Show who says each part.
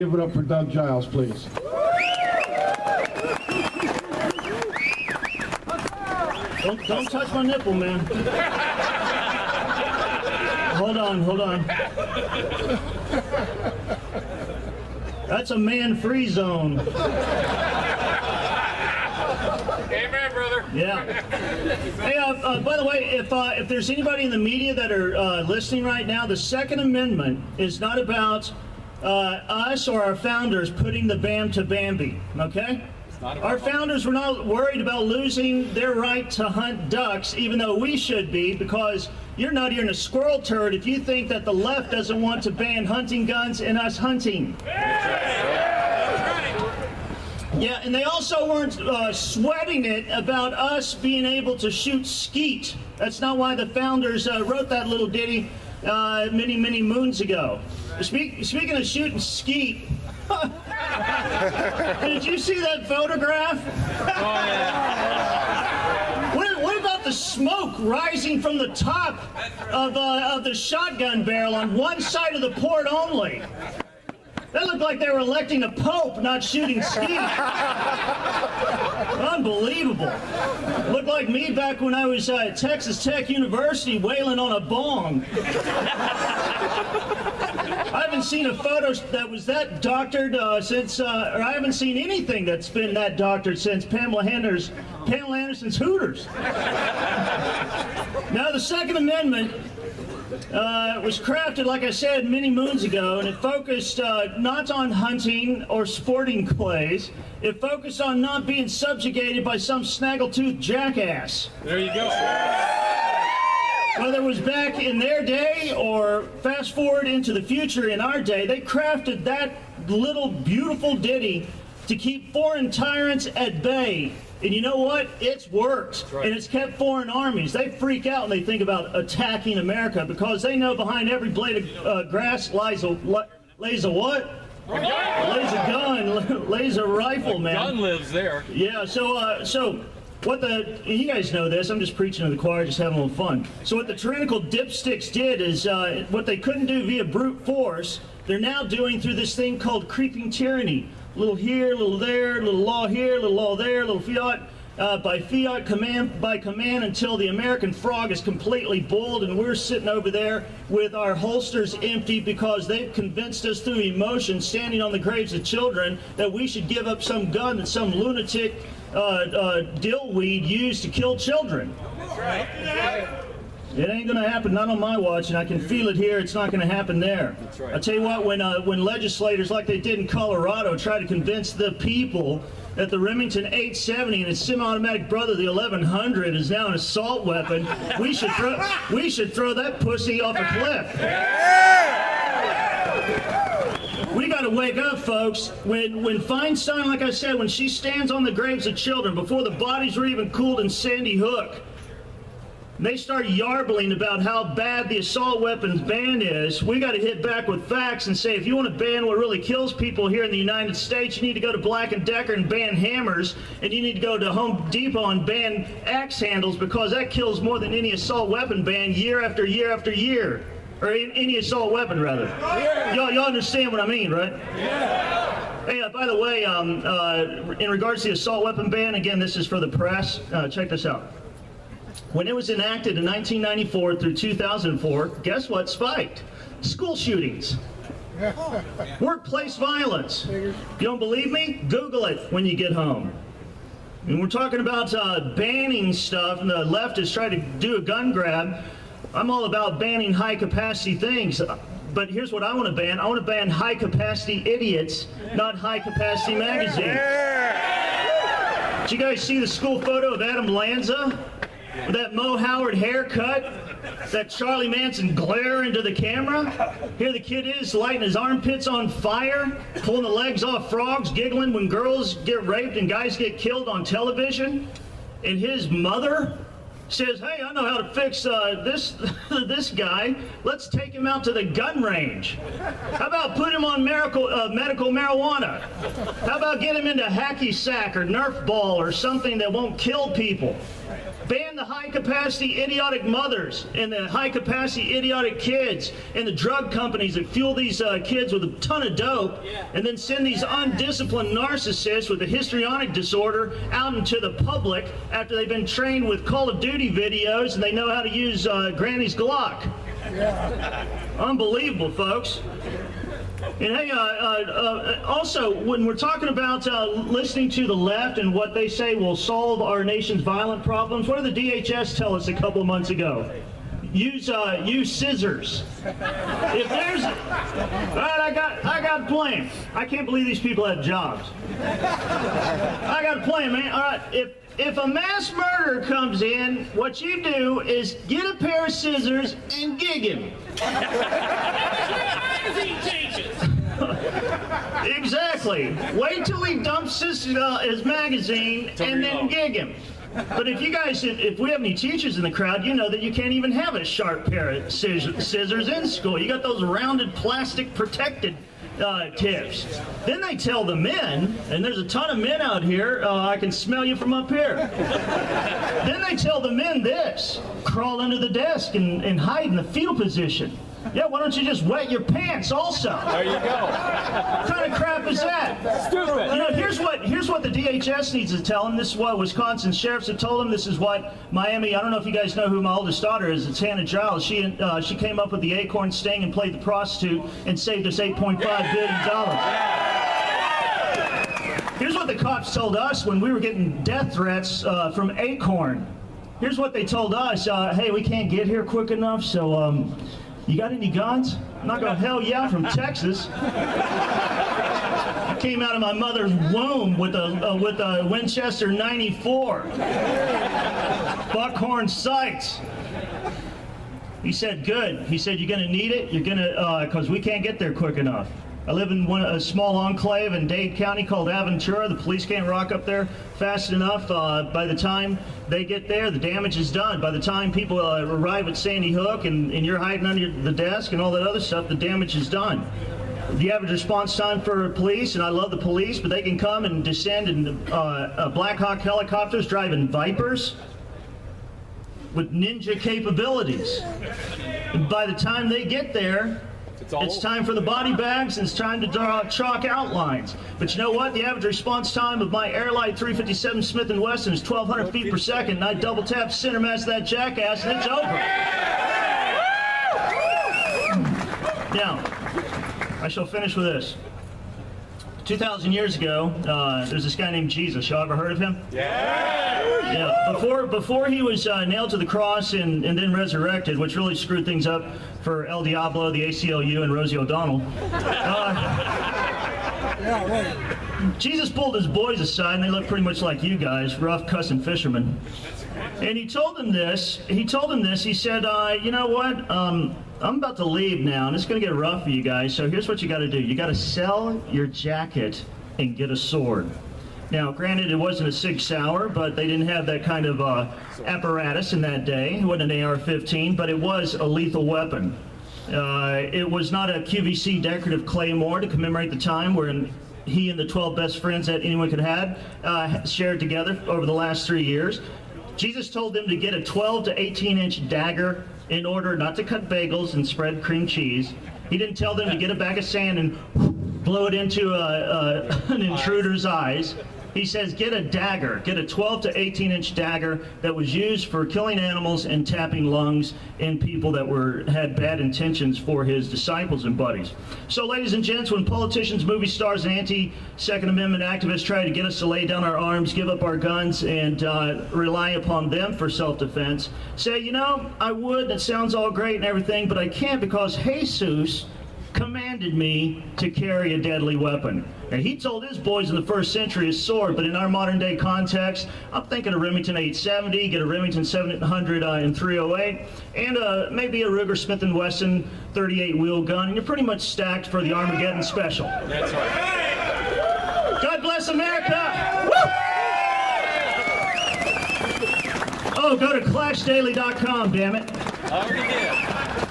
Speaker 1: Give it up for Doug Giles, please.
Speaker 2: Don't touch my nipple, man. Hold on. That's a man-free zone.
Speaker 3: Amen, brother.
Speaker 2: Yeah. Hey, by the way, if there's anybody in the media that are listening right now, the Second Amendment is not about us or our founders putting the bam to Bambi, okay? Our founders were not worried about losing their right to hunt ducks, even though we should be, because you're not even a squirrel turd if you think that the left doesn't want to ban hunting guns and us hunting. Yeah, and they also weren't sweating it about us being able to shoot skeet. That's not why the founders wrote that little ditty many moons ago. Speaking of shooting skeet, did you see that photograph?
Speaker 3: Oh, yeah.
Speaker 2: What about the smoke rising from the top of the shotgun barrel on one side of the port only? That looked like they were electing a pope, not shooting skeet. Unbelievable. Looked like me back when I was at Texas Tech University wailing on a bong. I haven't seen a photo that was that doctored since, or I haven't seen anything that's been that doctored since Pamela Anderson's Hooters. Now, the Second Amendment was crafted, like I said, many moons ago, and it focused not on hunting or sporting clays. It focused on not being subjugated by some snaggletooth jackass.
Speaker 3: There you go.
Speaker 2: Whether it was back in their day or fast forward into the future in our day, they crafted that little beautiful ditty to keep foreign tyrants at bay. And you know what? It's worked. Right. And it's kept foreign armies. They freak out and they think about attacking America because they know behind every blade of grass lays a what? Lays a gun, lays a rifle, man.
Speaker 3: Gun lives there.
Speaker 2: Yeah, so what you guys know this, I'm just preaching to the choir, just having a little fun. So what the tyrannical dipsticks did is, what they couldn't do via brute force, they're now doing through this thing called creeping tyranny. A little here, a little there, a little law here, a little law there, a little fiat by fiat, command by command, until the American frog is completely boiled and we're sitting over there with our holsters empty because they've convinced us through emotion, standing on the graves of children, that we should give up some gun that some lunatic dillweed used to kill children.
Speaker 3: That's right.
Speaker 2: It ain't going to happen, not on my watch, and I can feel it here. It's not going to happen there.
Speaker 3: That's right.
Speaker 2: I tell you what, when legislators, like they did in Colorado, try to convince the people that the Remington 870 and its semi-automatic brother, the 1100, is now an assault weapon, we should throw that pussy off a cliff. We got to wake up, folks. When Feinstein, like I said, when she stands on the graves of children before the bodies were even cooled in Sandy Hook, they start yarbling about how bad the assault weapons ban is, we got to hit back with facts and say, if you want to ban what really kills people here in the United States, you need to go to Black & Decker and ban hammers, and you need to go to Home Depot and ban axe handles, because that kills more than any assault weapon ban year after year after year. Or any assault weapon, rather. Yeah. Y'all understand what I mean, right? Yeah. Hey, by the way, in regards to the assault weapon ban, again, this is for the press. Check this out. When it was enacted in 1994 through 2004, guess what spiked? School shootings. Workplace violence. You don't believe me? Google it when you get home. And we're talking about banning stuff, and the left is trying to do a gun grab. I'm all about banning high-capacity things. But here's what I want to ban. I want to ban high-capacity idiots, not high-capacity magazine. Did you guys see the school photo of Adam Lanza? With that Mo Howard haircut, that Charlie Manson glare into the camera. Here the kid is lighting his armpits on fire, pulling the legs off frogs, giggling when girls get raped and guys get killed on television. And his mother says, hey, I know how to fix this guy. Let's take him out to the gun range. How about put him on medical marijuana? How about get him into hacky sack or Nerf ball or something that won't kill people? Ban the high-capacity idiotic mothers and the high-capacity idiotic kids and the drug companies that fuel these kids with a ton of dope and then send these undisciplined narcissists with a histrionic disorder out into the public after they've been trained with Call of Duty videos and they know how to use Granny's Glock. Unbelievable, folks. And hey, also, when we're talking about listening to the left and what they say will solve our nation's violent problems, what did the DHS tell us a couple of months ago? Use scissors. If there's, all right, I got a plan. I can't believe these people have jobs. I got a plan, man. All right, if a mass murderer comes in, what you do is get a pair of scissors and gig him. Exactly. Wait till he dumps his magazine and then gig him. But if we have any teachers in the crowd, you know that you can't even have a sharp pair of scissors in school. You got those rounded plastic protected tips. Then they tell the men, and there's a ton of men out here, I can smell you from up here. Then they tell the men this: crawl under the desk and hide in the fetal position. Yeah, why don't you just wet your pants also?
Speaker 3: There you go.
Speaker 2: What kind of crap is that?
Speaker 3: Stupid.
Speaker 2: You know, here's what the DHS needs to tell them. This is what Wisconsin sheriffs have told them. This is what Miami. I don't know if you guys know who my oldest daughter is. It's Hannah Giles. She came up with the acorn sting and played the prostitute and saved us $8.5 billion. Here's what the cops told us when we were getting death threats from Acorn. Here's what they told us. Hey, we can't get here quick enough, so you got any guns? I'm not going to hell yeah from Texas. I came out of my mother's womb with a Winchester 94. Buckhorn sights. He said, good. He said, you're going to need it? You're going to, because we can't get there quick enough. I live in a small enclave in Dade County called Aventura. The police can't rock up there fast enough. By the time they get there, the damage is done. By the time people arrive at Sandy Hook and you're hiding under the desk and all that other stuff, the damage is done. The average response time for police, and I love the police, but they can come and descend in Black Hawk helicopters driving Vipers with ninja capabilities. And by the time they get there, it's time for the body bags, and it's time to draw chalk outlines. But you know what? The average response time of my Airlight 357 Smith & Wesson is 1,200 feet per second, and I double tap center mass that jackass, and it's over. Now, I shall finish with this. 2,000 years ago, there's this guy named Jesus. Y'all ever heard of him? Yeah. Before he was nailed to the cross and then resurrected, which really screwed things up for El Diablo, the ACLU, and Rosie O'Donnell. Jesus pulled his boys aside, and they looked pretty much like you guys, rough, cussing fishermen. And he told them this. He said, you know what? I'm about to leave now, and it's going to get rough for you guys. So here's what you got to do. You got to sell your jacket and get a sword. Now, granted, it wasn't a Sig Sauer, but they didn't have that kind of apparatus in that day. It wasn't an AR-15, but it was a lethal weapon. It was not a QVC decorative claymore to commemorate the time where he and the 12 best friends that anyone could have shared together over the last 3 years. Jesus told them to get a 12 to 18-inch dagger in order not to cut bagels and spread cream cheese. He didn't tell them to get a bag of sand and blow it into an intruder's eyes. He says, get a dagger, get a 12 to 18-inch dagger that was used for killing animals and tapping lungs in people that had bad intentions for his disciples and buddies. So, ladies and gents, when politicians, movie stars, and anti-Second Amendment activists try to get us to lay down our arms, give up our guns, and rely upon them for self-defense, say, you know, I would, it sounds all great and everything, but I can't because Jesus commanded me to carry a deadly weapon. Now, he told his boys in the first century a sword, but in our modern day context, I'm thinking a Remington 870, get a Remington 700 and 308, and maybe a Ruger Smith & Wesson 38 wheel gun, and you're pretty much stacked for the Armageddon special.
Speaker 3: That's right.
Speaker 2: God bless America! Woo! Oh, go to ClashDaily.com, damn it.
Speaker 3: Already did.